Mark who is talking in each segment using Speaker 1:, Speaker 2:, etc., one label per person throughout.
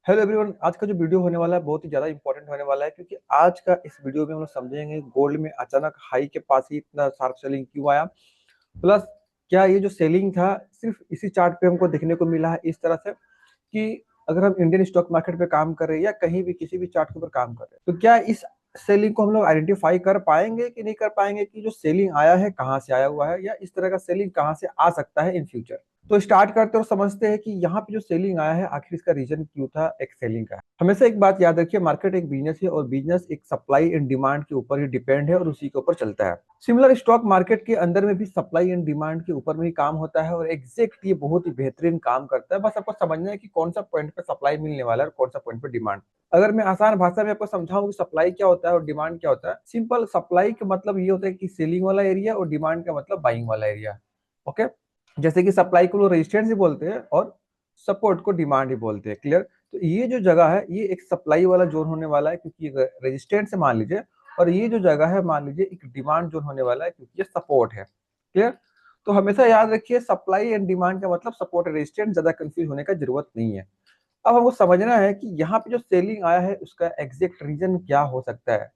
Speaker 1: Hello everyone. आज का जो वीडियो होने वाला है बहुत ही ज्यादा इंपॉर्टेंट होने वाला है, क्योंकि आज का इस वीडियो में हम लोग समझेंगे गोल्ड में अचानक हाई के पास ही इतना शार्प सेलिंग क्यों आया। प्लस क्या ये जो सेलिंग था सिर्फ इसी चार्ट पे हमको देखने को मिला है इस तरह से कि अगर हम इंडियन स्टॉक मार्केट पे काम कर रहे हैं या कहीं भी किसी भी चार्ट के ऊपर काम कर रहे हैं तो क्या इस सेलिंग को हम लोग आइडेंटिफाई कर पाएंगे कि नहीं कर पाएंगे कि जो सेलिंग आया है कहाँ से आया हुआ है या इस तरह का सेलिंग कहाँ से आ सकता है इन फ्यूचर। तो स्टार्ट करते और समझते हैं कि यहाँ पे जो सेलिंग आया है आखिर इसका रीजन क्यों था एक सेलिंग का। हमेशा एक बात याद रखिए, मार्केट एक बिजनेस है और बिजनेस एक सप्लाई एंड डिमांड के ऊपर ही डिपेंड है और उसी के ऊपर चलता है। सिमिलर स्टॉक मार्केट के अंदर में भी सप्लाई एंड डिमांड के ऊपर में ही काम होता है और एग्जैक्ट ये बहुत ही बेहतरीन काम करता है। बस आपको समझना है कि कौन सा पॉइंट पे सप्लाई मिलने वाला है और कौन सा पॉइंट पे डिमांड। अगर मैं आसान भाषा में आपको समझाऊं कि सप्लाई क्या होता है और डिमांड क्या होता है, सिंपल सप्लाई का मतलब ये होता है कि सेलिंग वाला एरिया और डिमांड का मतलब बाइंग वाला एरिया। ओके, जैसे कि सप्लाई को लोग रेजिस्टेंस ही बोलते हैं और सपोर्ट को डिमांड ही बोलते हैं। क्लियर? तो ये जो जगह है ये एक सप्लाई वाला जोन होने वाला है, क्योंकि रेजिस्टेंस से मान लीजिए, और ये जो जगह है मान लीजिए एक डिमांड जोन होने वाला है, क्योंकि ये सपोर्ट है। क्लियर? तो हमेशा याद रखिए सप्लाई एंड डिमांड का मतलब सपोर्ट रेजिस्टेंस, ज्यादा कंफ्यूज होने का जरूरत नहीं है। अब हमको समझना है कि यहाँ पे जो सेलिंग आया है उसका एग्जैक्ट रीजन क्या हो सकता है।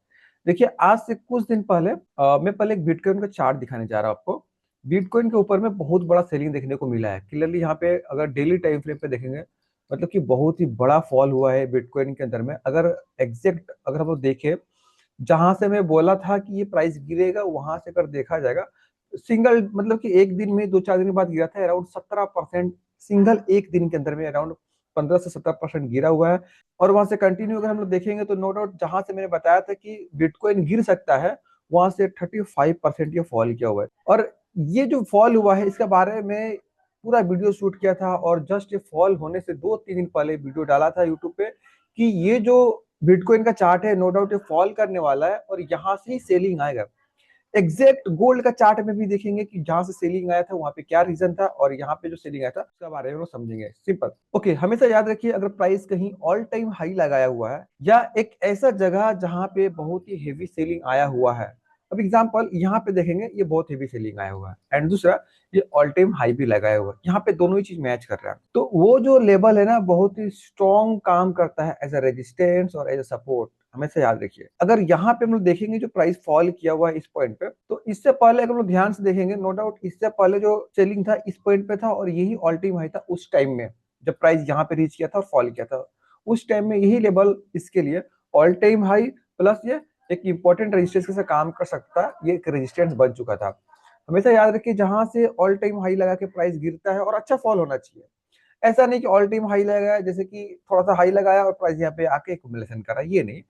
Speaker 1: देखिए, आज से कुछ दिन पहले मैं पहले एक बिटकॉइन का चार्ट दिखाने जा रहा हूँ आपको। बिटकॉइन के ऊपर में बहुत बड़ा सेलिंग देखने को मिला है। क्लियरली यहाँ पे अगर डेली टाइम फ्रेम पे देखेंगे मतलब कि बहुत ही बड़ा फॉल हुआ है बिटकॉइन के अंदर में। अगर एग्जैक्ट अगर हम लोग देखें, जहां से मैं बोला था कि ये प्राइस गिरेगा वहां से अगर देखा जाएगा, सिंगल मतलब कि एक दिन में 2-4 दिन के बाद गिरा था अराउंड 17%। सिंगल एक दिन के अंदर में अराउंड 15 से 17% गिरा हुआ है। और वहां से कंटिन्यू अगर हम लोग देखेंगे तो नो डाउट जहां से मैंने बताया था कि बिटकॉइन गिर सकता है, वहां से 35% ये फॉल किया हुआ है। और ये जो फॉल हुआ है इसके बारे में पूरा वीडियो शूट किया था और जस्ट ये फॉल होने से 2-3 दिन पहले वीडियो डाला था यूट्यूब पे कि ये जो बिटकॉइन का चार्ट है नो डाउट ये फॉल करने वाला है और यहाँ से ही सेलिंग आएगा। एग्जैक्ट गोल्ड का चार्ट में भी देखेंगे कि जहां से सेलिंग आया था वहां पे क्या रीजन था और यहाँ पे जो सेलिंग आया था उसके बारे में हम समझेंगे। सिंपल। ओके, हमेशा याद रखिए अगर प्राइस कहीं ऑल टाइम हाई लगाया हुआ है या एक ऐसा जगह जहां पे बहुत ही हेवी सेलिंग आया हुआ है, अब एग्जांपल यहाँ पे देखेंगे ये बहुत हेवी सेलिंग आया हुआ है एंड दूसरा ये ऑल टाइम हाई भी लगाया हुआ है, यहाँ पे दोनों ही चीज मैच कर रहा है, तो वो जो लेवल है ना बहुत ही स्ट्रॉन्ग काम करता है एज अ रेजिस्टेंस और एज अ सपोर्ट। हमेशा याद रखिए अगर यहाँ पे हम लोग देखेंगे जो प्राइस फॉल किया हुआ है इस पॉइंट पे, तो इससे पहले अगर हम लोग ध्यान से देखेंगे नो डाउट इससे पहले जो सेलिंग था इस पॉइंट पे था और यही ऑल टाइम हाई था उस टाइम में जब प्राइस यहाँ पे रीच किया था और फॉल किया था। उस टाइम में यही लेवल इसके लिए ऑल टाइम हाई प्लस ये एक इंपॉर्टेंट रेजिस्टेंस से काम कर सकता है, ये एक रेजिस्टेंस बन चुका था। हमेशा याद रखिए जहां से ऑल टाइम हाई लगा के प्राइस गिरता है और अच्छा फॉल होना चाहिए। ऐसा नहीं कि ऑल टाइम हाई लगाया जैसे कि थोड़ा सा हाई लगाया और प्राइस यहाँ पे आके एक्यूमुलेशन करा, ये नहीं।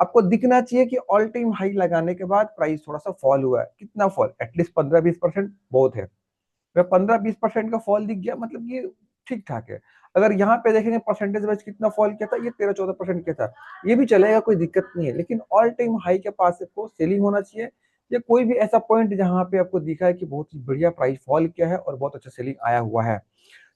Speaker 1: आपको दिखना चाहिए कि ऑल टाइम हाई लगाने के बाद प्राइस थोड़ा सा फॉल हुआ है। कितना फॉल? एटलीस्ट 15-20% बहुत है। अगर 15-20% का फॉल दिख गया मतलब ये ठीक ठाक है। अगर यहाँ पे देखेंगे परसेंटेज वाइज कितना फॉल किया था, ये 13-14% किया था, ये भी चलेगा, कोई दिक्कत नहीं है। लेकिन ऑल टाइम हाई के पास आपको सेलिंग होना चाहिए या कोई भी ऐसा पॉइंट जहां पे आपको दिखा है कि बहुत ही बढ़िया प्राइस फॉल किया है और बहुत अच्छा सेलिंग आया हुआ है,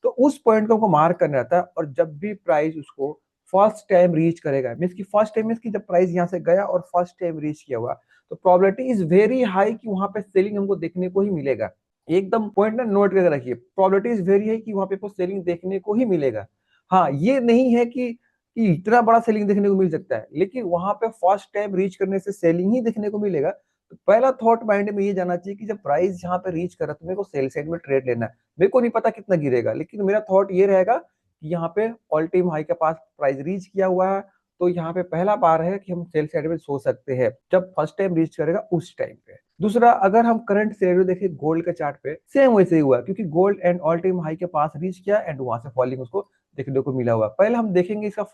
Speaker 1: तो उस पॉइंट को हमको मार्क करना रहता है। और जब भी प्राइस उसको फर्स्ट टाइम रीच करेगा, मीन की फर्स्ट टाइम मीन की जब प्राइस यहाँ से गया और फर्स्ट टाइम रीच किया हुआ, तो प्रोबेबिलिटी इज वेरी हाई कि वहां पे सेलिंग हमको देखने को ही मिलेगा। एकदम पॉइंट ना नोट करके रखिए, प्रोबेबिलिटी इज वेरी हाई कि वहां पे आपको सेलिंग देखने को ही मिलेगा। हाँ, ये नहीं है कि इतना बड़ा सेलिंग देखने को मिल सकता है, लेकिन वहां पे फर्स्ट टाइम रीच करने से सेलिंग ही देखने को मिलेगा। तो पहला थॉट माइंड में ये जाना चाहिए कि जब प्राइस यहाँ पे रीच कर रहा है तो मेरे को सेल साइड में ट्रेड लेना है। मेरे को नहीं पता कितना गिरेगा, लेकिन मेरा थॉट ये रहेगा कि यहाँ पे ऑल टाइम हाई के पास प्राइस रीच किया हुआ है, तो यहाँ पे पहला बार है कि हम सेल साइड में सो सकते हैं जब फर्स्ट टाइम रीच करेगा उस टाइम पे। दूसरा, अगर हम करंट सिनेरियो देखें गोल्ड के चार्ट पे, सेम वैसे ही हुआ, क्योंकि gold and all time high के पास रीच किया एंड वहां से फॉलिंग उसको देखने को मिला हुआ। पहले हम देखेंगे इसका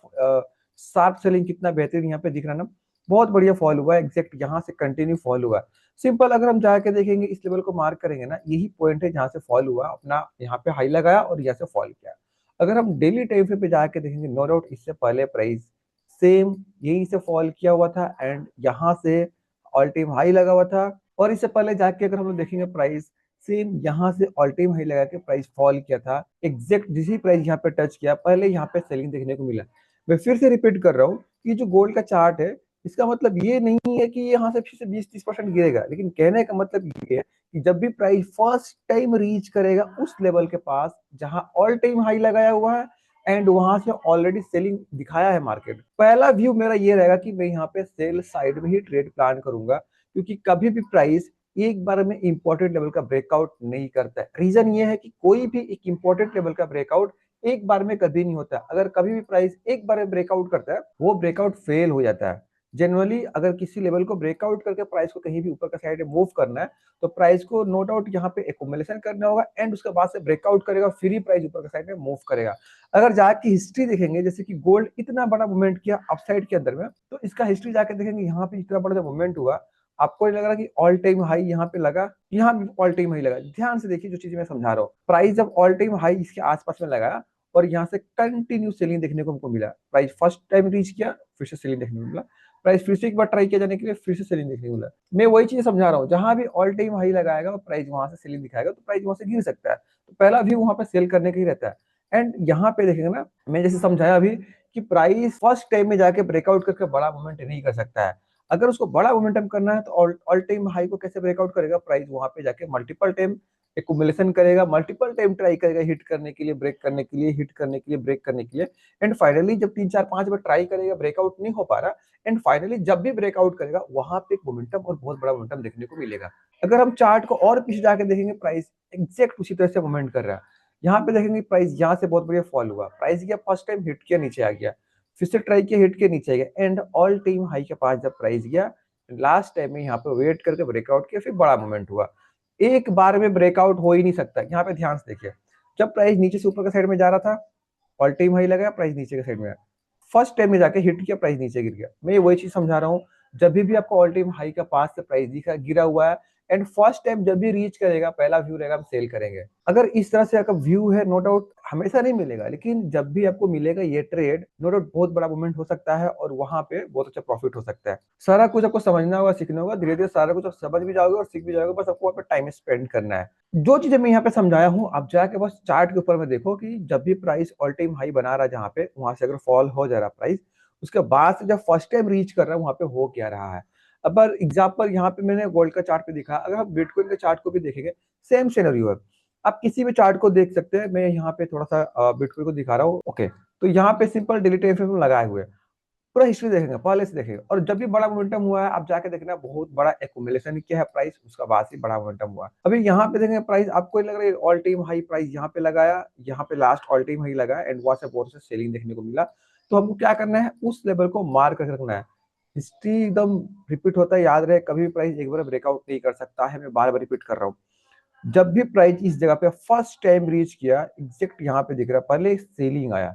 Speaker 1: शार्प सेलिंग कितना बेहतरीन यहाँ पे दिख रहा है ना, बहुत बढ़िया फॉल हुआ है, एग्जैक्ट यहाँ से कंटिन्यू फॉल हुआ। सिंपल, अगर हम जाके देखेंगे इस लेवल को मार्क करेंगे ना, यही पॉइंट है जहां से फॉल हुआ, अपना यहाँ पे हाई लगाया और यहाँ से फॉल किया। अगर हम डेली टाइम फ्रेम पे जाके देखेंगे नो डाउट इससे पहले प्राइस सेम यही से फॉल किया हुआ था एंड यहाँ से ऑल टाइम हाई लगा हुआ था। और इससे पहले जाके अगर हम लोग देखेंगे प्राइस सेम यहाँ से ऑल टाइम हाई लगा के प्राइस फॉल किया था, एग्जैक्ट जिस प्राइस यहाँ पे टच किया पहले यहाँ पे सेलिंग देखने को मिला। मैं फिर से रिपीट कर रहा हूँ कि जो गोल्ड का चार्ट है इसका मतलब ये नहीं है कि यहाँ से फिर से 20-30% गिरेगा, लेकिन कहने का मतलब ये है कि जब भी प्राइस फर्स्ट टाइम रीच करेगा उस लेवल के पास जहां ऑल टाइम हाई लगाया हुआ है एंड वहां से ऑलरेडी सेलिंग दिखाया है मार्केट। पहला व्यू मेरा ये रहेगा कि मैं यहाँ पे सेल साइड में ही ट्रेड प्लान करूंगा, क्योंकि कभी भी प्राइस एक बार में इंपॉर्टेंट लेवल का ब्रेकआउट नहीं करता है। रीजन ये है कि कोई भी एक इंपॉर्टेंट लेवल का ब्रेकआउट एक बार में कभी नहीं होता। अगर कभी भी प्राइस एक बार में ब्रेकआउट करता है, वो ब्रेकआउट फेल हो जाता है। जनरली अगर किसी लेवल को ब्रेकआउट करके प्राइस को कहीं भी ऊपर का साइड में मूव करना है, तो प्राइस को नो डाउट यहाँ पे एक्यूमुलेशन करना होगा एंड उसके बाद से ब्रेकआउट करेगा, फिर ही प्राइस ऊपर का साइड में मूव करेगा। अगर जाके हिस्ट्री देखेंगे, जैसे कि गोल्ड इतना बड़ा मूवमेंट किया अपसाइड के अंदर में, तो इसका हिस्ट्री जाके देखेंगे यहाँ पे इतना बड़ा मूवमेंट हुआ, आपको नहीं लग रहा कि ऑल टाइम हाई यहाँ पे लगा? यहाँ भी ऑल टाइम हाई लगा। ध्यान से देखिए जो चीज मैं समझा रहा हूँ, प्राइस जब ऑल टाइम हाई इसके आसपास में लगाया और यहाँ से कंटिन्यू सेलिंग देखने को हमको मिला, प्राइस फर्स्ट टाइम रीच किया, फिर से सेलिंग देखने को मिला, प्राइस फिर से एक बार ट्राई किया जाने के लिए, फिर से सेलिंग देखने को मिला। मैं वही चीज समझा रहा हूँ, जहां भी ऑल टाइम हाई लगाएगा और प्राइस वहां से सेलिंग दिखाएगा, तो प्राइस वहां से गिर सकता है। तो पहला व्यू वहां पे सेल करने का ही रहता है। एंड यहाँ पे देखेंगे ना, मैं जैसे समझाया अभी कि प्राइस फर्स्ट टाइम में जाके ब्रेकआउट करके बड़ा मूवमेंट नहीं कर सकता है। अगर उसको बड़ा मोमेंटम करना है तो ऑल टाइम हाई को कैसे ब्रेकआउट करेगा? प्राइस वहां पे जाके मल्टीपल टाइम एक्यूमुलेशन करेगा, मल्टीपल टाइम ट्राई करेगा हिट करने के लिए, ब्रेक करने के लिए, हिट करने के लिए, ब्रेक करने के लिए। एंड फाइनली जब 3 4 5 बार ट्राई करेगा, ब्रेकआउट नहीं हो पा रहा, एंड फाइनली जब भी ब्रेकआउट करेगा, वहां पे एक मोमेंटम और बहुत बड़ा मोमेंटम देखने को मिलेगा। अगर हम चार्ट को और पीछे जाके देखेंगे, प्राइस एग्जैक्ट उसी तरह से मूवमेंट कर रहा है। यहाँ पे देखेंगे प्राइस यहाँ से बहुत बढ़िया फॉल हुआ, प्राइस गया फर्स्ट टाइम हिट किया, नीचे आ गया, फिर से ट्राई किया, हिट के नीचे आ गया, एंड ऑल टाइम हाई के पास जब प्राइस गया, लास्ट टाइम में यहाँ पे वेट करके ब्रेकआउट किया, फिर बड़ा मूवमेंट हुआ। एक बार में ब्रेकआउट हो ही नहीं सकता। यहाँ पे ध्यान से देखिए, जब प्राइस नीचे से ऊपर के साइड में जा रहा था, ऑल टाइम हाई लगाया, प्राइस नीचे के साइड में आया, फर्स्ट टाइम में जाके हिट किया, प्राइस नीचे गिर गया। मैं वही चीज समझा रहा हूँ, जब भी आपको ऑल टाइम हाई का पास से प्राइस दिखा गिरा हुआ है, एंड फर्स्ट टाइम जब भी रीच करेगा, पहला व्यू रहेगा हम सेल करेंगे। अगर इस तरह से आपका व्यू है, नो डाउट हमेशा नहीं मिलेगा, लेकिन जब भी आपको मिलेगा ये ट्रेड, नो डाउट बहुत बड़ा मूवमेंट हो सकता है और वहां पे बहुत अच्छा प्रॉफिट हो सकता है। सारा कुछ आपको समझना होगा, सीखना होगा, धीरे धीरे सारा कुछ आप समझ भी जाओगे और सीख भी जाओगे, बस आपको वहाँ पे टाइम स्पेंड करना है। जो चीजें मैं यहाँ पे समझाया हूँ, आप जाके बस चार्ट के ऊपर में देखो कि जब भी प्राइस ऑल टाइम हाई बना रहा है, जहाँ पे वहां से अगर फॉल हो जा रहा है प्राइस, उसके बाद से जब फर्स्ट टाइम रीच कर रहा है, वहां पे हो क्या रहा है। अब एग्जाम्पल यहाँ पे मैंने गोल्ड का चार्ट पे दिखा, अगर हम बिटकॉइन के चार्ट को भी देखेंगे, सेम सिनेरियो है। आप किसी भी चार्ट को देख सकते हैं। मैं यहाँ पे थोड़ा सा बिटकॉइन को दिखा रहा हूँ, ओके। तो यहाँ पे सिंपल डेली टाइम फ्रेम लगाए हुए हैं, पूरा हिस्ट्री देखेंगे, पहले से देखेंगे, और जब भी बड़ा मोमेंटम हुआ है, आप जाके देखना बहुत बड़ा एक्यूमुलेशन किया है प्राइस, उसका बाद से बड़ा मोमेंटम हुआ। अभी यहाँ पे देखेंगे प्राइस, आपको लग रहा है ऑल टाइम हाई प्राइस यहाँ पे लगाया, यहाँ पे लास्ट ऑल टाइम हाई लगाया, एंड वहां से बहुत से सेलिंग देखने को मिला। तो हमको क्या करना है, उस लेवल को मार करके रखना है। हिस्ट्री एकदम रिपीट होता है, याद रहे, कभी भी प्राइस एक बार ब्रेकआउट नहीं कर सकता है। मैं बार बार रिपीट कर रहा हूँ, जब भी प्राइस इस जगह पे फर्स्ट टाइम रीच किया, एग्जैक्ट यहाँ पे दिख रहा है, पहले सेलिंग आया।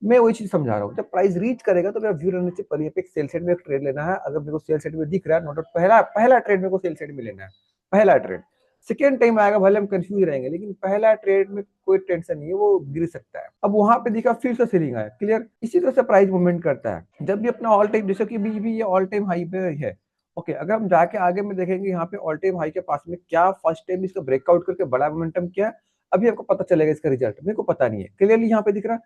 Speaker 1: मैं वही चीज समझा रहा हूँ, जब प्राइस रीच करेगा तो मेरा व्यू रहने से पहले एक सेल साइड में एक ट्रेड लेना है। अगर मेरे को सेल साइड में दिख रहा है, नोट पहला पहला ट्रेड मेरे को सेल साइड में लेना है, पहला ट्रेड। सेकेंड टाइम आएगा, भले हम कंफ्यूज रहेंगे, लेकिन पहला ट्रेड में कोई टेंशन नहीं है, वो गिर सकता है। अब वहां पे दिखा, फिर से सेलिंग आया, क्लियर। इसी तरह से प्राइस मूवमेंट करता है जब भी अपना ऑल टाइम, जैसे कि भी ये ऑल टाइम हाई पे है, ओके। अगर हम जाके आगे में देखेंगे, यहाँ पे ऑल टाइम हाई के पास में क्या फर्स्ट टाइम इसका ब्रेकआउट करके बड़ा मोमेंटम किया, अभी आपको पता चलेगा इसका रिजल्ट, मेरे को पता नहीं है, क्लियरली यहाँ पे दिख रहा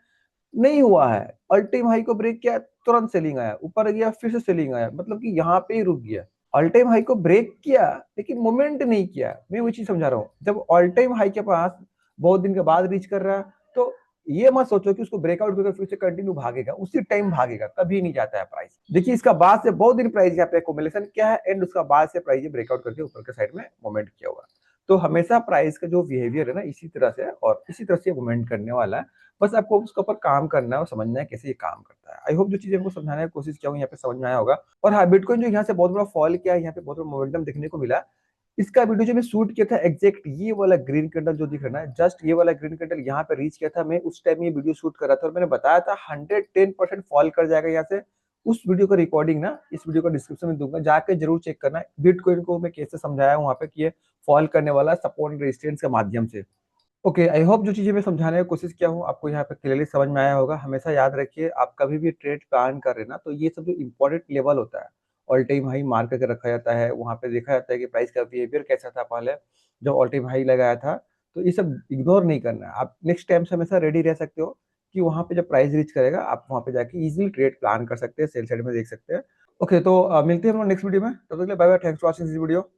Speaker 1: नहीं हुआ है। ऑल टाइम हाई को ब्रेक किया, तुरंत सेलिंग आया, ऊपर गया, फिर से सेलिंग आया, मतलब कि यहाँ पे ही रुक गया। ऑल टाइम हाई को ब्रेक किया लेकिन मूवमेंट नहीं किया। मैं वही चीज समझा रहा हूँ, जब ऑल टाइम हाई के पास बहुत दिन के बाद रीच कर रहा है, तो ये मत सोचो कि उसको ब्रेकआउट करके फिर से कंटिन्यू भागेगा, उसी टाइम भागेगा, कभी नहीं जाता है प्राइस। देखिए इसका बाद से बहुत दिन प्राइस यहाँ पे एक्यूमुलेशन किया है, एंड उसका बाद से प्राइस ब्रेकआउट करके ऊपर के साइड में मूवमेंट किया होगा। तो हमेशा प्राइस का जो बिहेवियर है ना, इसी तरह से और इसी तरह से मूवमेंट करने वाला है। बस आपको उसके ऊपर काम करना है और समझना है कैसे ये काम करता है। आई होप जो चीजें हमको समझाने की कोशिश किया हूँ यहाँ पे समझ में आया होगा। और हाँ, बिटकॉइन जो यहाँ से बहुत बड़ा फॉल किया है, यहाँ पे बहुत बड़ा मोमेंटम देखने को मिला, इसका वीडियो जो मैं शूट किया था, एग्जैक्ट ये वाला ग्रीन कैंडल जो दिख रहा है, जस्ट ये वाला ग्रीन कैंडल यहाँ पे रीच किया था, मैं उस टाइम ये वीडियो शूट कर रहा था और मैंने बताया था 110% फॉल कर जाएगा यहाँ से। उस वीडियो का रिकॉर्डिंग ना इस वीडियो का डिस्क्रिप्शन में दूंगा, जाके जरूर चेक करना। बिटकॉइन को मैं कैसे समझाया हूँ वहाँ पे कि ये फॉल करने वाला सपोर्ट रेजिस्टेंस के माध्यम से। ओके, आई होप जो चीजें मैं समझाने की कोशिश किया हूँ आपको यहाँ पे क्लियरली समझ में आया होगा। हमेशा याद रखिए, आप कभी भी ट्रेड प्लान कर रहे हैं ना, तो ये सब जो इंपॉर्टेंट लेवल होता है, ऑल टाइम हाई मार करके रखा जाता है, वहां पे देखा जाता है कि प्राइस का बिहेवियर कैसा था पहले जब ऑल टाइम हाई लगाया था। तो ये सब इग्नोर नहीं करना है। आप नेक्स्ट टाइम से हमेशा रेडी रह सकते हो कि वहां पे जब प्राइस रीच करेगा, आप वहां पे जाके इजिली ट्रेड प्लान कर सकते हैं, सेल साइड में देख सकते हैं। ओके, तो मिलते हैं हम नेक्स्ट वीडियो में, तब तक के लिए bye bye, thanks for watching this video.